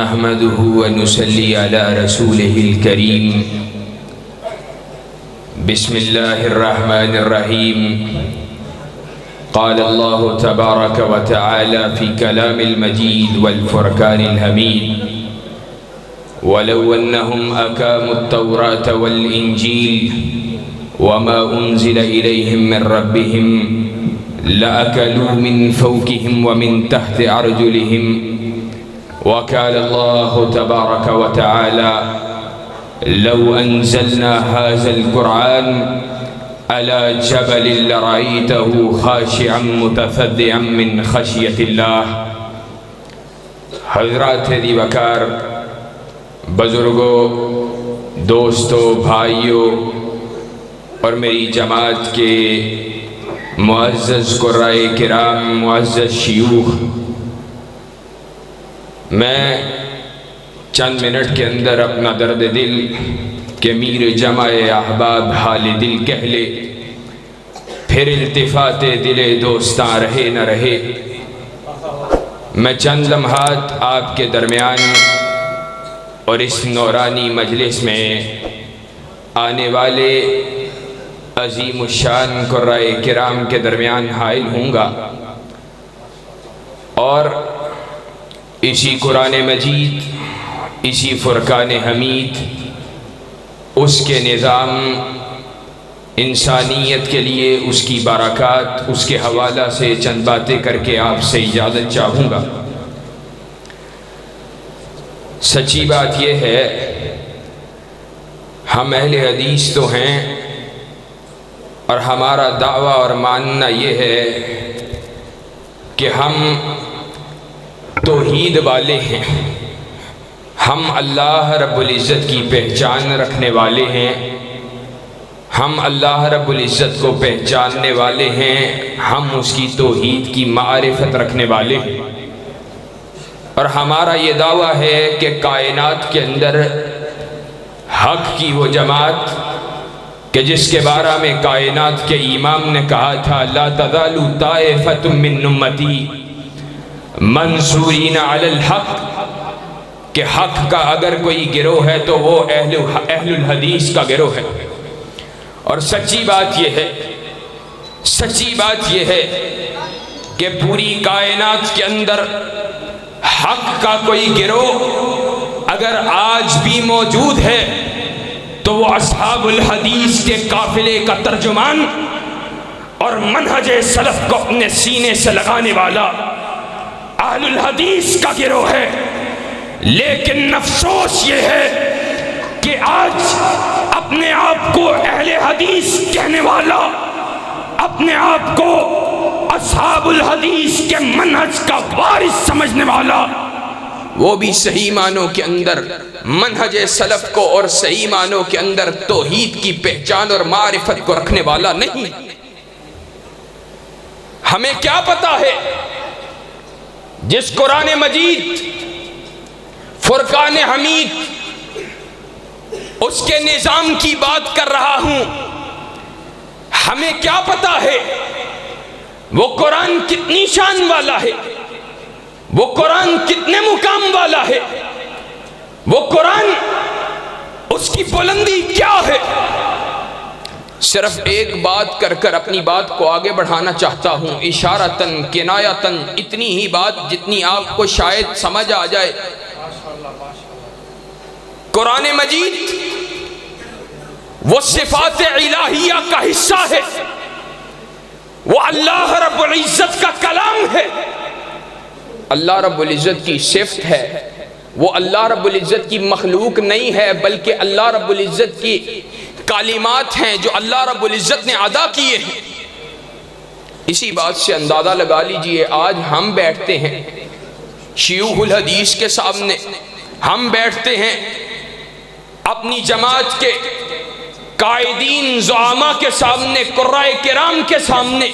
نحمده ونصلي على رسوله الكريم بسم الله الرحمن الرحيم قال الله تبارك وتعالى في كلام المجيد والفرقان الحميد ولو أنهم أقاموا التوراة والإنجيل وما أنزل إليهم من ربهم لأكلوا من فوقهم ومن تحت أرجلهم وقال الله تبارك وتعالى لو أنزلنا هذا القرآن على جبل لرأيته خاشعا متصدعا من خشية الله۔ حضرات دی وقار، بزرگوں، دوستوں، بھائیوں اور میری جماعت کے معزز قرائے کرام، معزز شیوخ، میں چند منٹ کے اندر اپنا درد دل کہ میر جمع احباب حال دل کہہ لے، پھر التفات دل دوستاں رہے نہ رہے، میں چند لمحات آپ کے درمیان اور اس نورانی مجلس میں آنے والے عظیم الشان قرائے کرام کے درمیان حائل ہوں گا، اور اسی قرآن مجید، اسی فرقان حمید، اس کے نظام انسانیت کے لیے، اس کی برکات، اس کے حوالہ سے چند باتیں کر کے آپ سے اجازت چاہوں گا۔ سچی بات یہ ہے، ہم اہل حدیث تو ہیں اور ہمارا دعویٰ اور ماننا یہ ہے کہ ہم توحید والے ہیں، ہم اللہ رب العزت کی پہچان رکھنے والے ہیں، ہم اللہ رب العزت کو پہچاننے والے ہیں، ہم اس کی توحید کی معرفت رکھنے والے ہیں، اور ہمارا یہ دعویٰ ہے کہ کائنات کے اندر حق کی وہ جماعت کہ جس کے بارے میں کائنات کے امام نے کہا تھا لا تزال طائفۃ من امتی منصورین علی الحق، کہ حق کا اگر کوئی گروہ ہے تو وہ اہل الحدیث کا گروہ ہے۔ اور سچی بات یہ ہے کہ پوری کائنات کے اندر حق کا کوئی گروہ اگر آج بھی موجود ہے تو وہ اصحاب الحدیث کے قافلے کا ترجمان اور منہج سلف کو اپنے سینے سے لگانے والا اہل الحدیث کا گروہ ہے۔ لیکن افسوس یہ ہے کہ آج اپنے آپ کو اہل حدیث کہنے والا، اپنے آپ کو اصحاب الحدیث کے منہج کا وارث سمجھنے والا، وہ بھی صحیح معنوں کے اندر منہج سلف کو اور صحیح معنوں کے اندر توحید کی پہچان اور معرفت کو رکھنے والا نہیں۔ ہمیں کیا پتا ہے، جس قرآن مجید، فرقان حمید، اس کے نظام کی بات کر رہا ہوں، ہمیں کیا پتا ہے وہ قرآن کتنی شان والا ہے، وہ قرآن کتنے مقام والا ہے، وہ قرآن، اس کی بلندی کیا ہے۔ صرف ایک بات کر کر اپنی بات کو آگے بڑھانا چاہتا ہوں، اشارتاً کنایتاً، اتنی ہی بات جتنی آپ کو شاید سمجھ آ جائے۔ قرآن مجید وہ صفات الہیہ کا حصہ ہے، وہ اللہ رب العزت کا کلام ہے، اللہ رب العزت کی صفت ہے، وہ اللہ رب العزت کی مخلوق نہیں ہے بلکہ اللہ رب العزت کی کلمات ہیں جو اللہ رب العزت نے ادا کیے ہیں۔ اسی بات سے اندازہ لگا لیجئے، آج ہم بیٹھتے ہیں شیوخ الحدیث کے سامنے، ہم بیٹھتے ہیں اپنی جماعت کے قائدین زعماء کے سامنے، قرائے کرام کے سامنے،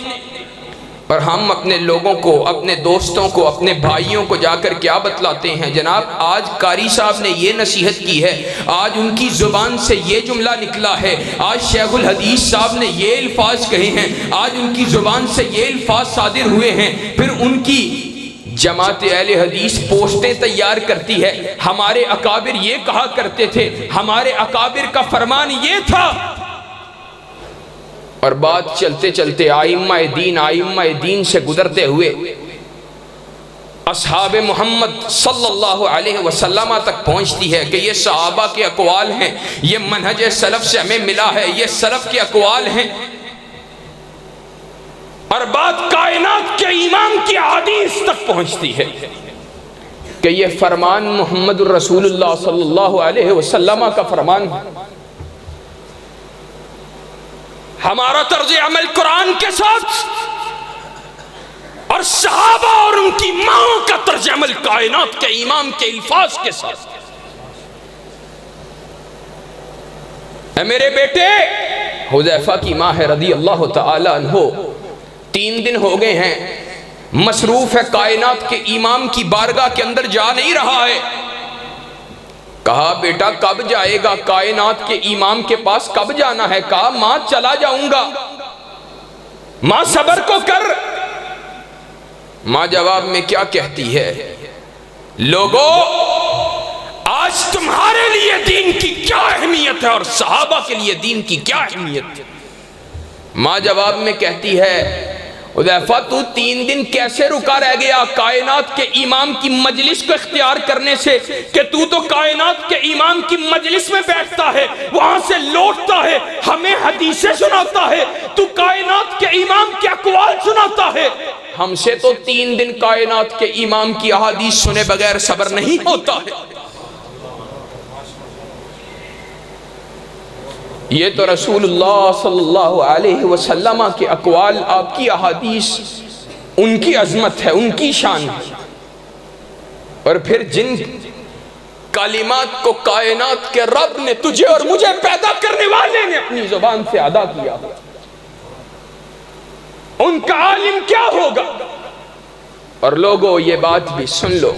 اور ہم اپنے لوگوں کو، اپنے دوستوں کو، اپنے بھائیوں کو جا کر کیا بتلاتے ہیں؟ جناب آج قاری صاحب نے یہ نصیحت کی ہے، آج ان کی زبان سے یہ جملہ نکلا ہے، آج شیخ الحدیث صاحب نے یہ الفاظ کہے ہیں، آج ان کی زبان سے یہ الفاظ صادر ہوئے ہیں، پھر ان کی جماعت اہل حدیث پوسٹیں تیار کرتی ہے، ہمارے اکابر یہ کہا کرتے تھے، ہمارے اکابر کا فرمان یہ تھا، اور بات چلتے چلتے آئمہ دین سے گزرتے ہوئے اصحاب محمد صلی اللہ علیہ وسلم تک پہنچتی ہے کہ یہ صحابہ کے اقوال ہیں، یہ منہج سلف سے ہمیں ملا ہے، یہ سلف کے اقوال ہیں، اور بات کائنات کے امام کی حدیث تک پہنچتی ہے کہ یہ فرمان محمد الرسول اللہ صلی اللہ علیہ وسلم کا فرمان ہے۔ ہمارا طرز عمل قرآن کے ساتھ اور صحابہ اور ان کی ماں کا طرز عمل کائنات کے امام کے الفاظ کے ساتھ۔ اے میرے بیٹے، حذیفہ کی ماں ہے رضی اللہ تعالی عنہ، 3 دن ہو گئے ہیں، مصروف ہے، کائنات کے امام کی بارگاہ کے اندر جا نہیں رہا ہے۔ کہا بیٹا کب جائے گا؟ کائنات کے امام کے پاس کب جانا ہے؟ کہا ماں چلا جاؤں گا، ماں صبر کو کر۔ ماں جواب میں کیا کہتی ہے؟ لوگو آج تمہارے لیے دین کی کیا اہمیت ہے اور صحابہ کے لیے دین کی کیا اہمیت ہے؟ ماں جواب میں کہتی ہے حذیفہ تو 3 دن کیسے رکا رہ گیا کائنات کے امام کی مجلس کو اختیار کرنے سے، کہ تو کائنات کے امام کی مجلس میں بیٹھتا ہے، وہاں سے لوٹتا ہے، ہمیں حدیثیں سناتا ہے، تو کائنات کے امام کے اقوال سناتا ہے۔ ہم سے تو 3 دن کائنات کے امام کی احادیث سنے بغیر صبر نہیں ہوتا ہے۔ یہ تو رسول اللہ صلی اللہ علیہ وسلم کے اقوال، آپ کی احادیث، ان کی عظمت ہے، ان کی شان ہے، اور پھر جن کلمات کو کائنات کے رب نے تجھے اور مجھے پیدا کرنے والے نے اپنی زبان سے ادا کیا، ان کا عالم کیا ہوگا؟ اور لوگوں یہ بات بھی سن لو،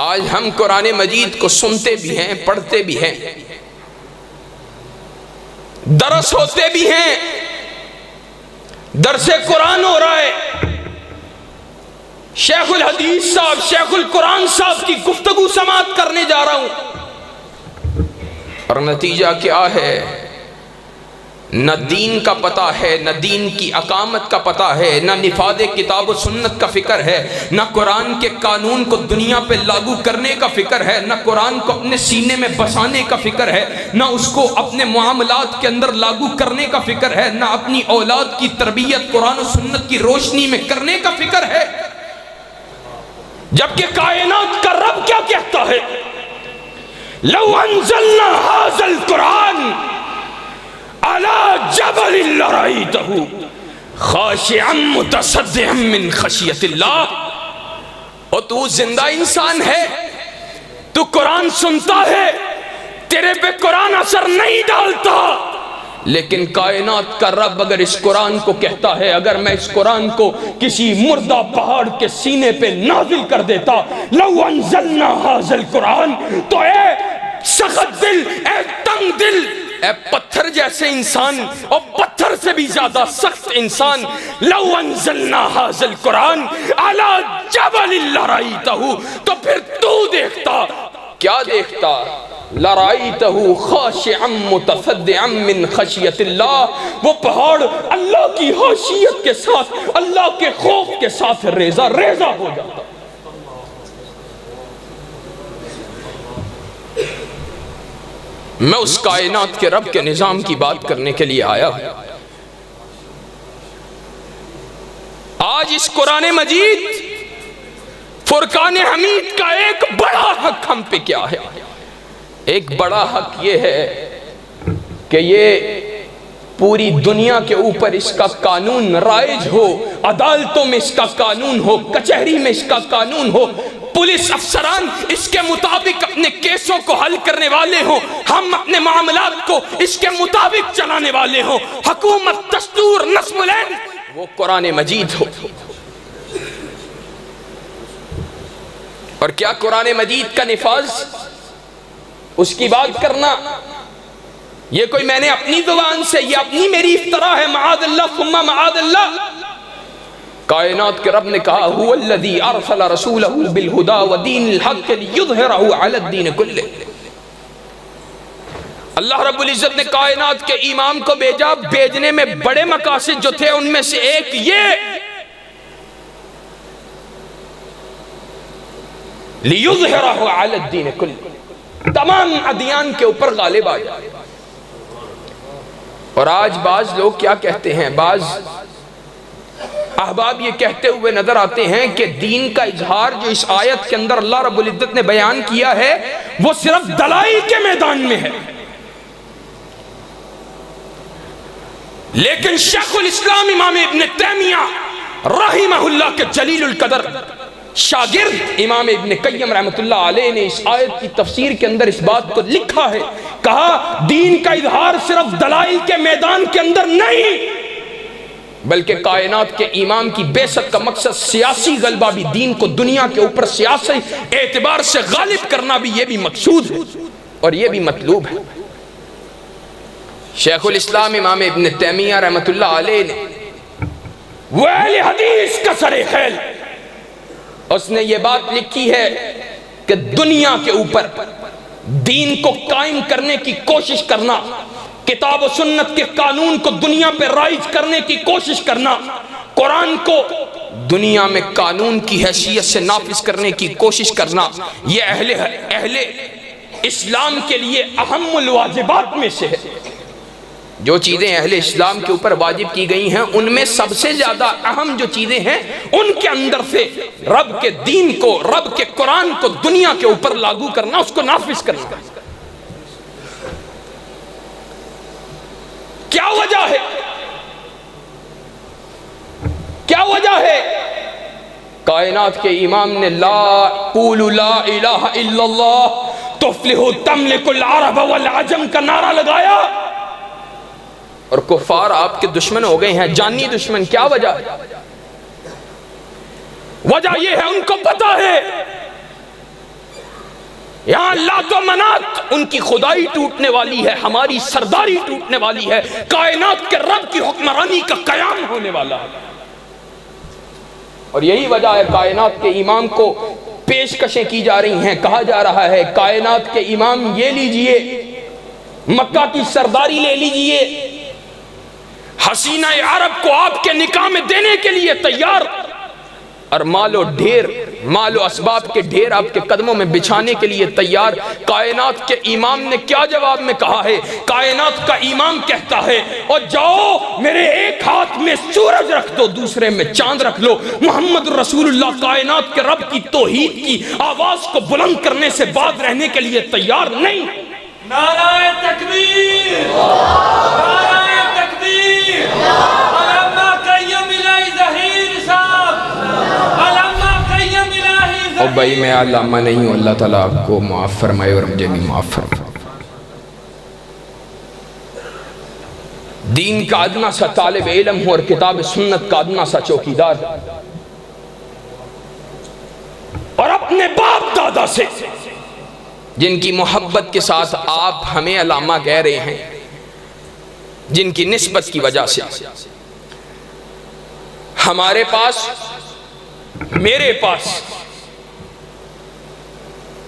آج ہم قرآن مجید کو سنتے بھی ہیں، پڑھتے بھی ہیں، درس ہوتے بھی ہیں، درس قرآن ہو رہا ہے، شیخ الحدیث صاحب، شیخ القرآن صاحب کی گفتگو سماعت کرنے جا رہا ہوں، اور نتیجہ کیا ہے؟ نہ دین کا پتہ ہے، نہ دین کی اقامت کا پتہ ہے، نہ نفاذ کتاب و سنت کا فکر ہے، نہ قرآن کے قانون کو دنیا پہ لاگو کرنے کا فکر ہے، نہ قرآن کو اپنے سینے میں بسانے کا فکر ہے، نہ اس کو اپنے معاملات کے اندر لاگو کرنے کا فکر ہے، نہ اپنی اولاد کی تربیت قرآن و سنت کی روشنی میں کرنے کا فکر ہے۔ جبکہ کائنات کا رب کیا کہتا ہے؟ لو انزلنا هذا القرآن على جبل لرأيته خاشعا متصدعا من خشیت اللہ۔ اور تو زندہ انسان ہے، تو قرآن سنتا ہے، تیرے پہ قرآن اثر نہیں ڈالتا، لیکن کائنات کا رب اگر اس قرآن کو کہتا ہے، اگر میں اس قرآن کو کسی مردہ پہاڑ کے سینے پہ نازل کر دیتا، لو انزلنا هذا القرآن، تو اے سخت دل، اے تنگ دل، اے پتھر جیسے انسان اور پتھر سے بھی زیادہ سخت انسان، لو انزلنا هذا القرآن على جبل لرأيته، تو پھر تو دیکھتا، کیا دیکھتا؟ لرأيته خاشعا متصدعا من خشیت اللہ، وہ پہاڑ اللہ کی خشیت کے ساتھ، اللہ کے خوف کے ساتھ ریزہ ریزہ ہو جاتا۔ میں اس کائنات کے رب کے نظام کی بات کرنے کے لیے آیا ہوں۔ آج اس قرآن مجید فرقان حمید کا ایک بڑا حق ہم پہ کیا ہے؟ ایک بڑا حق یہ ہے کہ یہ پوری دنیا کے اوپر اس کا قانون رائج ہو، عدالتوں میں اس کا قانون ہو، کچہری میں اس کا قانون ہو، پولیس افسران اس کے مطابق اپنے کیسوں کو حل کرنے والے ہوں، ہم اپنے معاملات کو اس کے مطابق چلانے والے ہوں، حکومت، دستور، نظم العین وہ قرآن مجید ہو۔ اور کیا قرآن مجید کا نفاذ، اس کی بات کرنا، یہ کوئی میں نے اپنی زبان سے، یہ اپنی میری افتراء ہے، معاذ اللہ ثم معاذ اللہ۔ کائنات کے رب نے کہا هو الذی ارسل رسولہ بالہدی ودین الحق لیظہرہ علی الدین کلہ۔ اللہ رب العزت نے کائنات کے امام کو بھیجا، بھیجنے میں بڑے مقاصد جو تھے ان میں سے ایک یہ لیظہرہ علی الدین کلہ، تمام ادیان کے اوپر غالب آ جائے۔ اور آج بعض لوگ کیا کہتے ہیں، بعض احباب یہ کہتے ہوئے نظر آتے ہیں کہ دین کا اظہار جو اس آیت کے اندر اللہ رب العزت نے بیان کیا ہے وہ صرف دلائل کے میدان میں ہے، لیکن شیخ الاسلام امام ابن تیمیہ رحمہ اللہ کے جلیل القدر شاگرد امام ابن قیم رحمۃ اللہ علیہ نے اس آیت کی تفسیر کے اندر اس بات کو لکھا ہے، کہا دین کا اظہار صرف دلائل کے میدان کے اندر نہیں بلکہ کائنات کے امام کی بعثت کا مقصد سیاسی غلبہ بھی، دین کو دنیا کے اوپر سیاسی اعتبار سے غالب کرنا بھی، یہ بھی مقصود ہے اور یہ بھی مطلوب ہے۔ شیخ الاسلام امام ابن تیمیہ رحمۃ اللہ علیہ نے وہ اہل حدیث کا سر خیل، اس نے یہ بات لکھی ہے کہ دنیا کے اوپر دین کو قائم کرنے کی کوشش کرنا، کتاب و سنت کے قانون کو دنیا پہ رائج کرنے کی کوشش کرنا، قرآن کو دنیا میں قانون کی حیثیت سے نافذ کرنے کی کوشش کرنا، یہ اہل اسلام کے لیے اہم الواجبات میں سے ہے۔ جو چیزیں اہل اسلام کے اوپر واجب کی گئی ہیں ان میں سب سے زیادہ اہم جو چیزیں ہیں ان کے اندر سے رب کے دین کو، رب کے قرآن کو دنیا کے اوپر لاگو کرنا، اس کو نافذ کرنا۔ کیا وجہ ہے؟ کیا وجہ ہے؟ کائنات کے امام نے قولوا لا الہ الا اللہ تفلحوا تملک العرب والعجم کا نعرہ لگایا اور کفار آپ کے دشمن ہو گئے ہیں، جانی دشمن۔ کیا وجہ ہے؟ وجہ یہ ہے ان کو پتا ہے یہاں لات و منات ان کی خدائی ٹوٹنے والی ہے، ہماری سرداری ٹوٹنے والی ہے، کائنات کے رب کی حکمرانی کا قیام ہونے والا ہے۔ اور یہی وجہ ہے کائنات کے امام کو پیشکشیں کی جا رہی ہیں، کہا جا رہا ہے کائنات کے امام یہ لیجئے، مکہ کی سرداری لے لیجئے، حسینہ عرب کو آپ کے نکاح میں دینے کے لیے تیار، اور مال و اسباب کے ڈھیر آپ کے قدموں میں بچھانے کے لیے تیار۔ کائنات کے امام نے کیا جواب میں کہا ہے؟ کائنات کا امام کہتا ہے اور جاؤ میرے ایک ہاتھ میں سورج رکھ دو، دوسرے میں چاند رکھ لو، محمد رسول اللہ کائنات کے رب کی توحید کی آواز کو بلند کرنے سے باز رہنے کے لیے تیار نہیں۔ نعرہ تکبیر، نعرہ تکبیر، علامہ قیم الہی ظہیر صاحب، علامہ قیم الہی ظہیر۔ اور بھائی میں علامہ نہیں ہوں، اللہ تعالیٰ آپ کو معاف فرمائے اور مجھے بھی معاف فرمائے۔ دین کا ادنا سا طالب علم ہوں اور کتاب سنت کا ادنا سا چوکیدار، اور اپنے باپ دادا سے جن کی محبت کے ساتھ آپ ہمیں علامہ کہہ رہے ہیں، جن کی نسبت کی وجہ سے ہمارے پاس، میرے پاس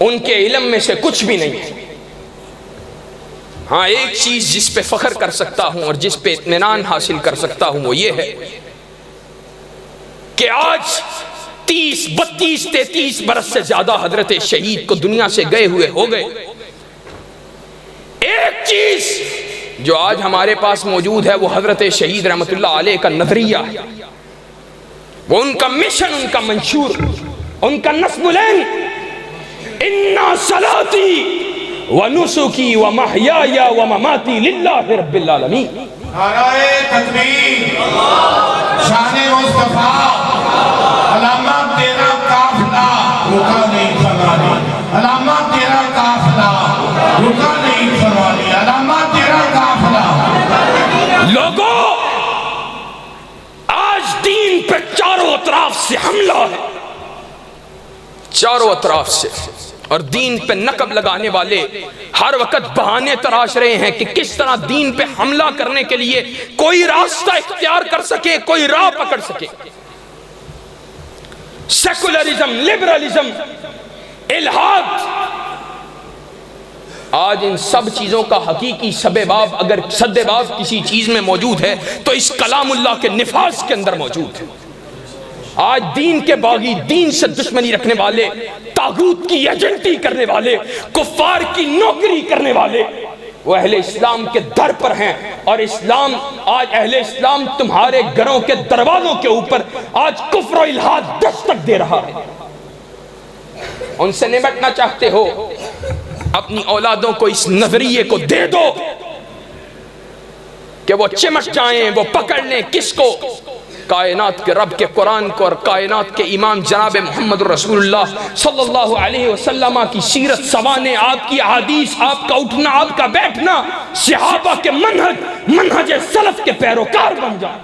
ان کے علم میں سے کچھ بھی نہیں ہے۔ ہاں ایک چیز جس پہ فخر کر سکتا ہوں اور جس پہ اطمینان حاصل کر سکتا ہوں وہ یہ ہے کہ آج 30 32 33 برس سے زیادہ حضرت شہید کو دنیا سے گئے ہوئے ہو گئے۔ ایک چیز جو آج ہمارے پاس موجود ہے وہ حضرت شہید رحمت اللہ علیہ کا نظریہ ہے، وہ ان کا مشن، ان کا منشور، ان کا نصب العین، اِنَّا صَلَاتِي وَنُسُكِي وَمَحْيَايَ وَمَمَاتِي لِلَّهِ رَبِّ العالمین۔ نعرہ تکبیر، شان مصطفیٰ، علامہ تیرا قافلہ رکا نہیں فرمانی، علامہ تیرا قافلہ رکا نہیں فرمانی، علامہ تیرا قافلہ۔ لوگوں آج دین پہ چاروں اطراف سے حملہ ہے، چاروں اطراف سے، اور دین پہ نقب لگانے والے ہر وقت بہانے تراش رہے ہیں کہ کس طرح دین پہ حملہ کرنے کے لیے کوئی راستہ اختیار کر سکے، کوئی راہ پکڑ سکے۔ سیکولرزم، لبرلزم، الحاد، آج ان سب چیزوں کا حقیقی سبب اگر سدباب کسی چیز میں موجود ہے تو اس کلام اللہ کے نفاذ کے اندر موجود ہے۔ آج دین کے باغی، دین سے دشمنی رکھنے والے، طاغوت کی ایجنٹی کرنے والے، کفار کی نوکری کرنے والے، وہ اہل اسلام کے در پر ہیں، اور اسلام آج اہل اسلام تمہارے گھروں کے دروازوں کے اوپر آج کفر و الحاد دستک دے رہا ہے۔ ان سے نمٹنا چاہتے ہو، اپنی اولادوں کو اس نظریے کو دے دو کہ وہ چمٹ جائیں، وہ پکڑ لیں کس کو؟ کائنات کے رب کے قرآن کو اور کائنات کے امام جناب محمد رسول اللہ صلی اللہ علیہ وسلم کی سیرت سوانے، آپ کی احادیث، آپ کا اٹھنا، آپ کا بیٹھنا صحابہ کے منہج سلف کے پیروکار بن جائیں۔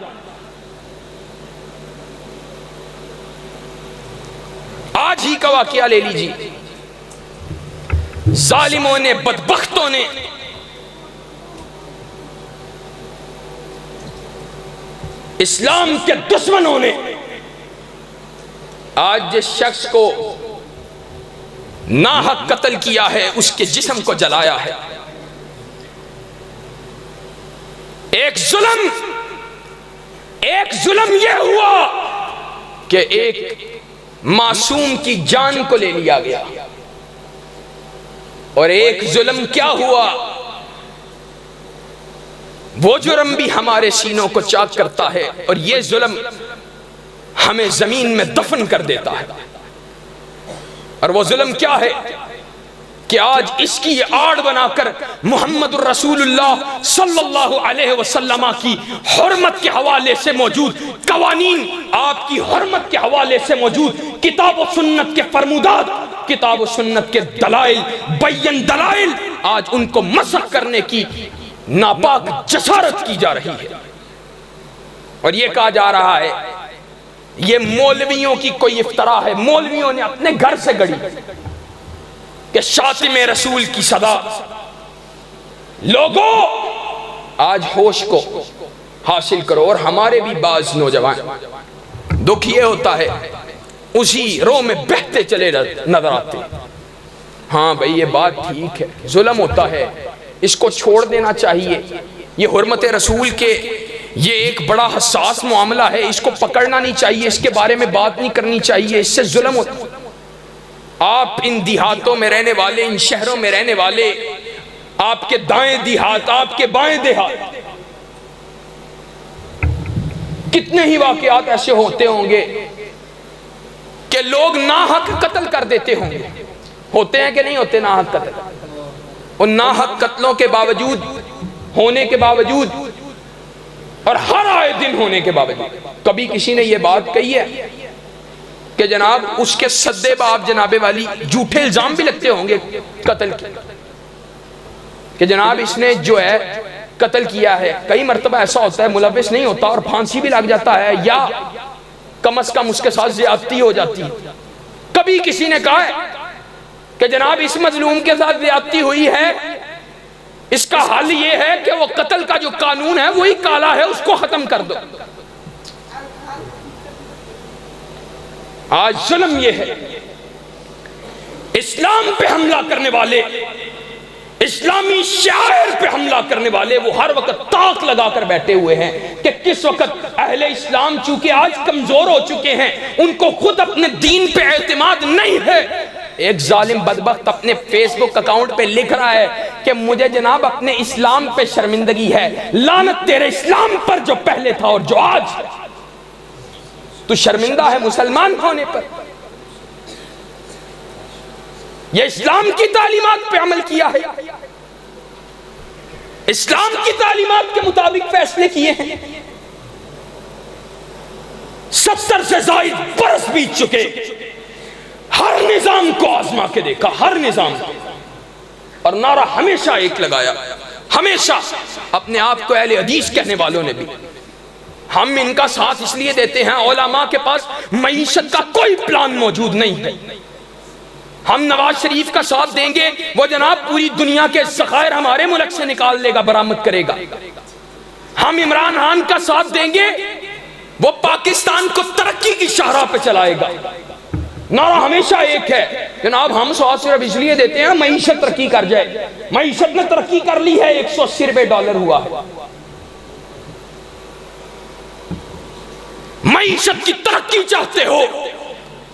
آج ہی کا واقعہ لے لیجیے، ظالموں نے، بدبختوں نے اسلام کے دشمنوں نے آج جس شخص کو ناحق قتل کیا ہے اس کے جسم کو جلایا ہے۔ ایک ظلم یہ ہوا کہ ایک معصوم کی جان کو لے لیا گیا، اور ایک ظلم کیا ہوا، وہ جرم بھی ہمارے سینوں کو چاک کرتا ہے، اور یہ ظلم ہمیں زمین میں دفن کر دیتا ہے۔ اور وہ ظلم کیا ہے کہ آج اس کی آڑ بنا کر محمد الرسول اللہ صلی اللہ علیہ وسلم کی حرمت کے حوالے سے موجود قوانین، آپ کی حرمت کے حوالے سے موجود کتاب و سنت کے فرمودات، کتاب و سنت کے دلائل، بین دلائل، آج ان کو مسخ کرنے کی ناپاک جسارت کی جا رہی ہے۔ اور یہ کہا جا رہا ہے یہ مولویوں کی کوئی افتراء ہے، مولویوں نے اپنے گھر سے گڑی کہ شاتم رسول کی صدا۔ لوگوں آج ہوش کو حاصل کرو، اور ہمارے بھی بعض نوجوان، دکھ یہ ہوتا ہے اسی رو میں بہتے چلے نظر آتے۔ ہاں بھئی یہ بات ٹھیک ہے، ظلم ہوتا ہے، اس کو چھوڑ دینا چاہیے، یہ حرمت رسول کے یہ ایک بڑا حساس معاملہ ہے، اس کو پکڑنا نہیں چاہیے، اس کے بارے میں بات نہیں کرنی چاہیے، اس سے ظلم ہوتا ہے۔ آپ ان دیہاتوں میں رہنے والے، ان شہروں میں رہنے والے، آپ کے دائیں دیہات، آپ کے بائیں دیہات، کتنے ہی واقعات ایسے ہوتے ہوں گے کہ لوگ ناحق قتل کر دیتے ہوں گے۔ ہوتے ہیں کہ نہیں ہوتے ناحق قتل؟ ان ناحق قتلوں کے باوجود، ہونے کے باوجود، اور ہر آئے دن ہونے کے باوجود، کبھی کسی نے یہ بات کہی ہے کہ جناب اس کے صدے باب جناب والی جھوٹے الزام بھی لگتے ہوں گے قتل کے، کہ جناب اس نے جو ہے قتل کیا ہے؟ کئی مرتبہ ایسا ہوتا ہے ملوث نہیں ہوتا اور پھانسی بھی لگ جاتا ہے، یا کم از کم اس کے ساتھ زیادتی ہو جاتی ہے۔ کبھی کسی نے کہا ہے کہ جناب اس مظلوم کے ساتھ زیادتی ہوئی ہے، اس کا حل یہ ہے کہ وہ قتل کا جو قانون ہے وہی کالا ہے، اس کو ختم کر دو۔ آج ظلم یہ ہے، اسلام پہ حملہ کرنے والے، اسلامی شعائر پہ حملہ کرنے والے، وہ ہر وقت طاق لگا کر بیٹھے ہوئے ہیں کہ کس وقت اہل اسلام چونکہ آج کمزور ہو چکے ہیں، ان کو خود اپنے دین پہ اعتماد نہیں ہے۔ ایک ظالم بدبخت اپنے فیس بک اکاؤنٹ پہ لکھ رہا ہے کہ مجھے جناب اپنے اسلام پہ شرمندگی ہے۔ لعنت تیرے اسلام پر جو پہلے تھا اور جو آج ہے، تو شرمندہ ہے مسلمان ہونے پر۔ یہ اسلام کی تعلیمات پہ عمل کیا ہے، اسلام کی تعلیمات کے مطابق فیصلے کیے ہیں۔ 70 سے زائد برس بیت چکے، ہر نظام کو آزما کے دیکھا، ہر نظام، اور نعرہ ہمیشہ ایک لگایا، ہمیشہ اپنے آپ کو اہل حدیث کہنے والوں نے بھی۔ ہم ان کا ساتھ اس لیے دیتے ہیں، علماء کے پاس معیشت کا کوئی پلان موجود نہیں ہے۔ ہم نواز شریف کا ساتھ دیں گے، وہ جناب پوری دنیا کے ذخائر ہمارے ملک سے نکال لے گا، برآمد کرے گا۔ ہم عمران خان کا ساتھ دیں گے، وہ پاکستان کو ترقی کی شاہراہ پہ چلائے گا۔ نعرہ ہمیشہ ایک ہے جناب، ہم سواد صرف اس لیے دیتے ہیں معیشت ترقی کر جائے. معیشت نے ترقی کر لی ہے، $180 ہوا ہے. معیشت کی ترقی چاہتے ہو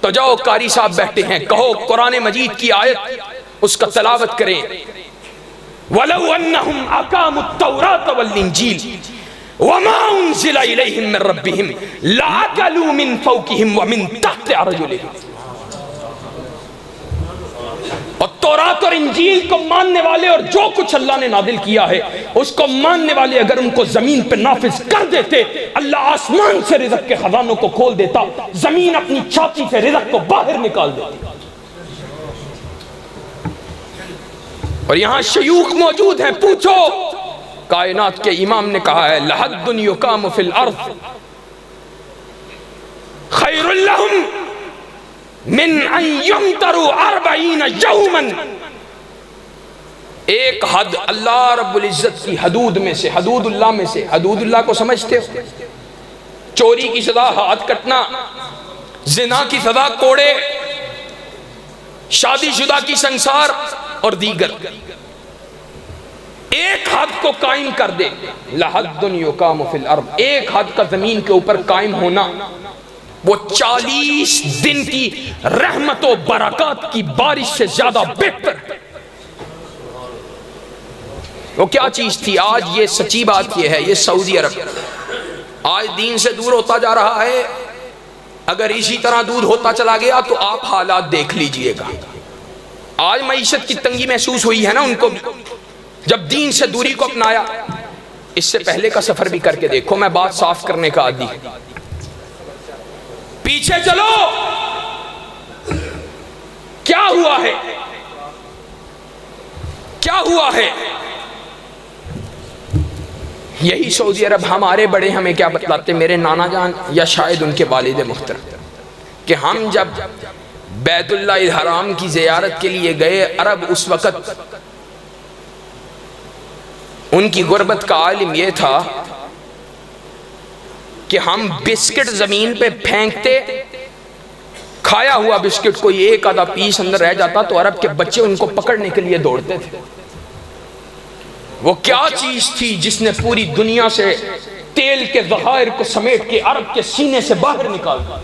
تو جاؤ، قاری صاحب بیٹھے ہیں، کہو قرآن مجید کی آیت اس کا تلاوت کریں. وَلَوْ أَنَّهُمْ أَقَامُوا التَّوْرَاةَ وَالْإِنْجِيلَ وَمَا أُنزِلَ إِلَيْهِمْ مِنْ رَبِّهِمْ لَأَكَلُوا مِنْ فَوْقِهِمْ وَمِنْ تَحْتِ أَرْجُلِهِمْ. اور تورات اور انجیل کو ماننے والے اور جو کچھ اللہ نے نازل کیا ہے اس کو ماننے والے اگر ان کو زمین پہ نافذ کر دیتے، اللہ آسمان سے رزق کے خزانوں کو کھول دیتا، زمین اپنی چھاتی سے رزق کو باہر نکال دیتی. اور یہاں شیوخ موجود ہیں، پوچھو. کائنات کے امام نے کہا ہے لحد یقام فی الارض خیر لہم من ان یمتروا 40 یوما. ایک حد اللہ رب العزت کی حدود میں سے، حدود اللہ میں سے، حدود اللہ کو سمجھتے ہو؟ چوری کی سزا ہاتھ کٹنا، زنا کی سزا کوڑے، شادی شدہ کی سنسار اور دیگر. ایک حد کو قائم کر دے. لحد یقام فی الارض، ایک حد کا زمین کے اوپر قائم ہونا، وہ 40 دن کی رحمت و برکات کی بارش سے زیادہ بہتر ہے. وہ کیا چیز تھی؟ آج یہ سچی بات یہ ہے، یہ سعودی عرب آج دین سے دور ہوتا جا رہا ہے. اگر اسی طرح دور ہوتا چلا گیا تو آپ حالات دیکھ لیجئے گا. آج معیشت کی تنگی محسوس ہوئی ہے نا ان کو، جب دین سے دوری کو اپنایا. اس سے پہلے کا سفر بھی کر کے دیکھو، میں بات صاف کرنے کا عادی. پیچھے چلو، کیا ہوا ہے؟ کیا ہوا ہے؟ یہی سعودی عرب ہمارے بڑے ہمیں کیا بتلاتے، میرے نانا جان یا شاید ان کے والد محترم، کہ ہم جب بیت اللہ الحرام کی زیارت کے لیے گئے، عرب اس وقت ان کی غربت کا عالم یہ تھا کہ ہم بسکٹ زمین پہ پھینکتے، کھایا ہوا بسکٹ کوئی ایک آدھا پیس اندر رہ جاتا تو عرب کے بچے ان کو پکڑنے کے لیے دوڑتے تھے. وہ کیا چیز تھی جس نے پوری دنیا سے تیل کے ذخائر کو سمیٹ کے عرب کے سینے سے باہر نکال دیا.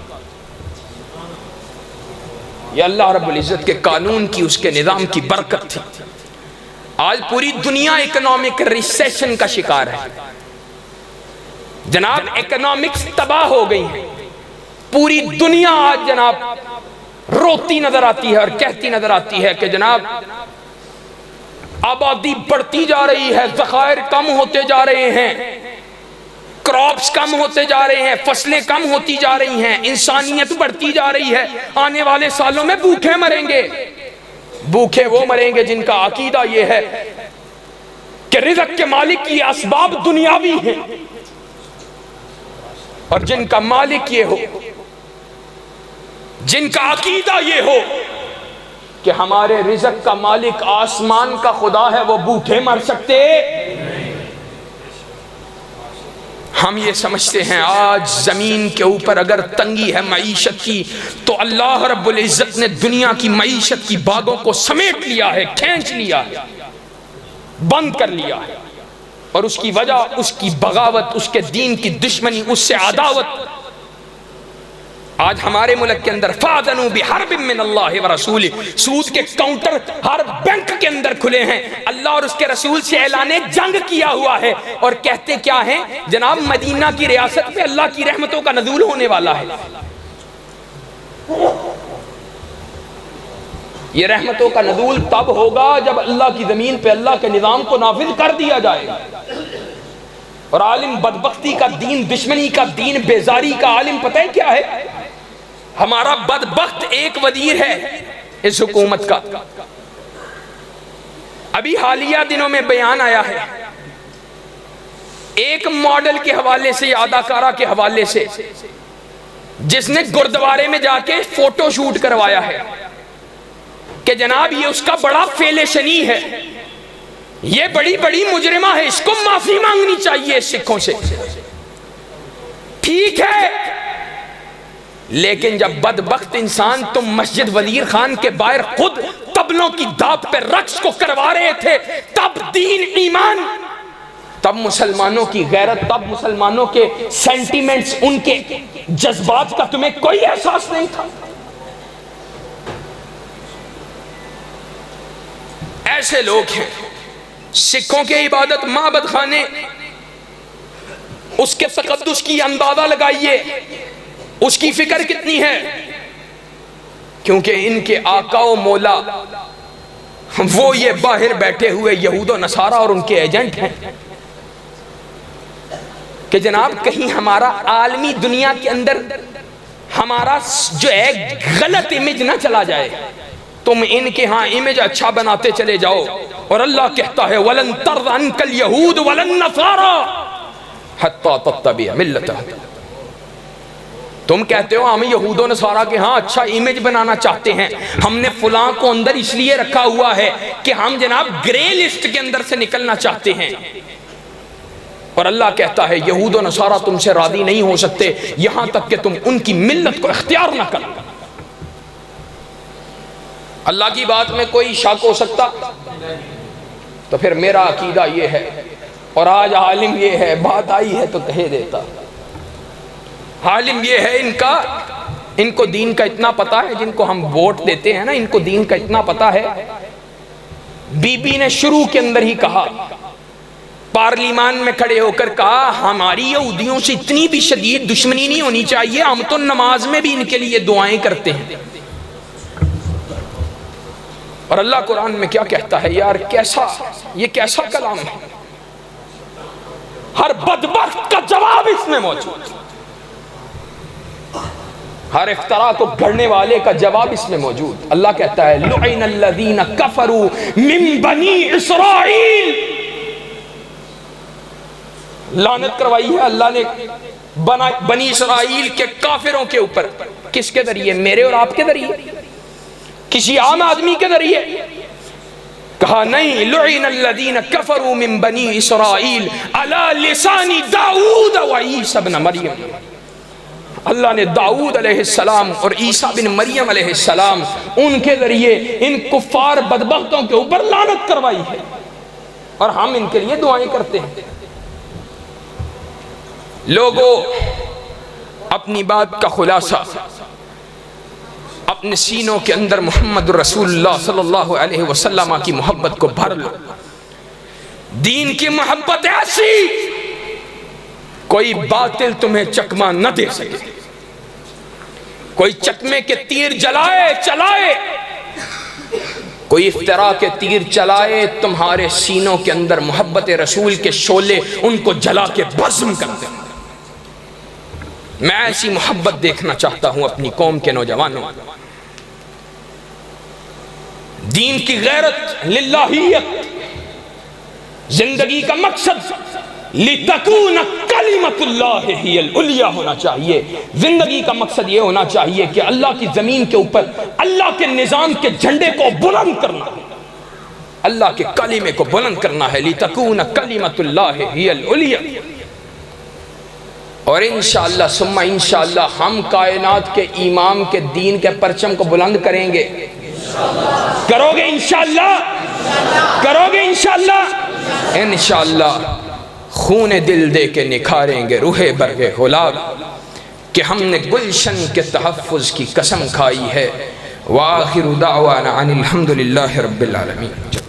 یہ اللہ رب العزت کے قانون کی، اس کے نظام کی برکت تھی. آج پوری دنیا اکنامک ریسیشن کا شکار ہے جناب. اکنامکس تباہ ہو گئی ہے. پوری دنیا آج جناب روتی نظر آتی ہے اور کہتی نظر آتی ہے کہ جناب آبادی بڑھتی جا رہی ہے، ذخائر کم ہوتے جا رہے ہیں، کراپس کم ہوتے جا رہے ہیں، فصلیں کم ہوتی جا رہی ہیں، انسانیت بڑھتی جا رہی ہے. آنے والے سالوں میں بھوکے مریں گے. بھوکے وہ مریں گے جن کا عقیدہ یہ ہے کہ رزق کے مالک یہ اسباب دنیاوی ہیں، اور جن کا مالک یہ ہو، جن کا عقیدہ یہ ہو کہ ہمارے رزق کا مالک آسمان کا خدا ہے، وہ بھوکے مر سکتے. ہم یہ سمجھتے ہیں آج زمین کے اوپر اگر تنگی ہے معیشت کی تو اللہ رب العزت نے دنیا کی معیشت کی باغوں کو سمیٹ لیا ہے، کھینچ لیا ہے، بند کر لیا ہے. اور اس کی وجہ اس کی بغاوت، اس کے دین کی دشمنی، اس سے عداوت. آج ہمارے ملک کے اندر فَأَذَنُوا بِحَرْبٍ مِّنَ اللَّهِ وَرَسُولِهِ، سود کے کاؤنٹر ہر بینک کے اندر کھلے ہیں. اللہ اور اس کے رسول سے اعلان جنگ کیا ہوا ہے. اور کہتے کیا ہیں جناب؟ مدینہ کی ریاست پہ اللہ کی رحمتوں کا نزول ہونے والا ہے. یہ رحمتوں کا نزول تب ہوگا جب اللہ کی زمین پہ اللہ کے نظام کو نافذ کر دیا جائے گا. اور عالم بدبختی کا دین، دشمنی کا دین، بیزاری کا عالم پتہ ہے کیا ہے؟ ہمارا بدبخت ایک وزیر ہے اس حکومت کا. ابھی حالیہ دنوں میں بیان آیا ہے ایک ماڈل کے حوالے سے یا اداکارہ کے حوالے سے جس نے گردوارے میں جا کے فوٹو شوٹ کروایا ہے کہ جناب یہ اس کا بڑا فعل شنی ہے، یہ بڑی بڑی مجرمہ ہے، اس کو معافی مانگنی چاہیے سکھوں سے. ٹھیک ہے، لیکن جب بدبخت انسان تم مسجد وزیر خان کے باہر خود طبلوں کی داب پہ رقص کو کروا رہے تھے، تب دین ایمان، تب مسلمانوں کی غیرت، تب مسلمانوں کے سینٹیمنٹس، ان کے جذبات کا تمہیں کوئی احساس نہیں تھا؟ ایسے لوگ ہیں۔ سکھوں کے عبادت معبد خانے، اس کے تقدس کی اندازہ لگائیے، اس کی فکر کتنی ہے، کیونکہ ان کے آقا و مولا وہ یہ باہر بیٹھے ہوئے یہود و نصارہ اور ان کے ایجنٹ ہیں کہ جناب کہیں ہمارا عالمی دنیا کے اندر ہمارا جو ہے غلط امیج نہ چلا جائے، تم ان کے ہاں امیج اچھا بناتے چلے جاؤ، اور اللہ کہتا ہے وَلَن تَرْضَ عَنْكَ الْيَهُودُ وَلَا النَّصَارَىٰ حَتَّىٰ تَتَّبِعَ مِلَّتَهُمْ۔ تم کہتے ہو ہم یہود و نصارہ کے ہاں اچھا امیج بنانا چاہتے ہیں، ہم نے فلاں کو اندر اس لیے رکھا ہوا ہے کہ ہم جناب گرے لسٹ کے اندر سے نکلنا چاہتے ہیں، اور اللہ کہتا ہے یہود و نصارہ تم سے راضی نہیں ہو سکتے یہاں تک کہ تم ان کی ملت کو اختیار نہ کرو۔ اللہ کی بات میں کوئی شک ہو سکتا؟ تو پھر میرا عقیدہ یہ ہے، اور آج عالم یہ ہے، بات آئی ہے تو کہہ دیتا، عالم یہ ہے ان کو دین کا اتنا پتا ہے، جن کو ہم ووٹ دیتے ہیں نا، ان کو دین کا اتنا پتا ہے۔ بی بی نے شروع کے اندر ہی کہا، پارلیمان میں کھڑے ہو کر کہا ہماری یہودیوں سے اتنی بھی شدید دشمنی نہیں ہونی چاہیے، ہم تو نماز میں بھی ان کے لیے دعائیں کرتے ہیں۔ اور اللہ قرآن میں کیا کہتا ہے یار، یہ کیسا کلام ہے، ہر بدبخت کا جواب اس میں موجود، ہر افتراء کو گھڑنے والے کا جواب اس میں موجود۔ اللہ کہتا ہے لعن الذین کفروا من بنی اسرائیل، لعنت کروائی ہے اللہ نے بنی اسرائیل کے کافروں کے اوپر۔ کس کے ذریعے؟ میرے اور آپ کے ذریعے، کسی عام آدمی کے ذریعے؟ کہا نہیں، لعن الذین کفروا من بنی اسرائیل علی لسان داؤد و عیسی ابن مریم۔ اللہ نے داؤد علیہ السلام اور عیسیٰ بن مریم علیہ السلام ان کے ذریعے ان کفار بدبختوں کے اوپر لعنت کروائی ہے، اور ہم ان کے لیے دعائیں کرتے ہیں۔ لوگوں، اپنی بات کا خلاصہ اپنے سینوں کے اندر محمد رسول اللہ صلی اللہ علیہ وسلم کی محبت کو بھر لو۔ دین کی محبت ایسی کوئی باطل تمہیں چکمہ نہ دے سکے، کوئی چکمے کے تیر چلائے، کوئی افتراء کے تیر چلائے، تمہارے سینوں کے اندر محبت رسول کے شعلے ان کو جلا کے بھسم کر دیں۔ میں ایسی محبت دیکھنا چاہتا ہوں اپنی قوم کے نوجوانوں، دین کی غیرت، للہیت، زندگی کا مقصد لِتَكُونَ كَلِمَةُ اللَّهِ هِيَ الْعُلْيَا ہونا چاہیے۔ زندگی کا مقصد یہ ہونا چاہیے کہ اللہ کی زمین کے اوپر اللہ کے نظام کے جھنڈے کو بلند کرنا ہے، اللہ کے کلمے کو بلند کرنا ہے، لِتَكُونَ كَلِمَةُ اللَّهِ هِيَ الْعُلْيَا۔ اور انشاءاللہ ثم انشاءاللہ ہم کائنات کے امام کے دین کے پرچم کو بلند کریں گے۔ کرو گے انشاءاللہ؟ کرو گے انشاءاللہ؟ انشاءاللہ خون دل دے کے نکھاریں گے روح برگ گلاب کہ ہم نے گلشن کے تحفظ کی قسم کھائی ہے۔ وآخر دعوانا عن الحمدللہ رب العالمین۔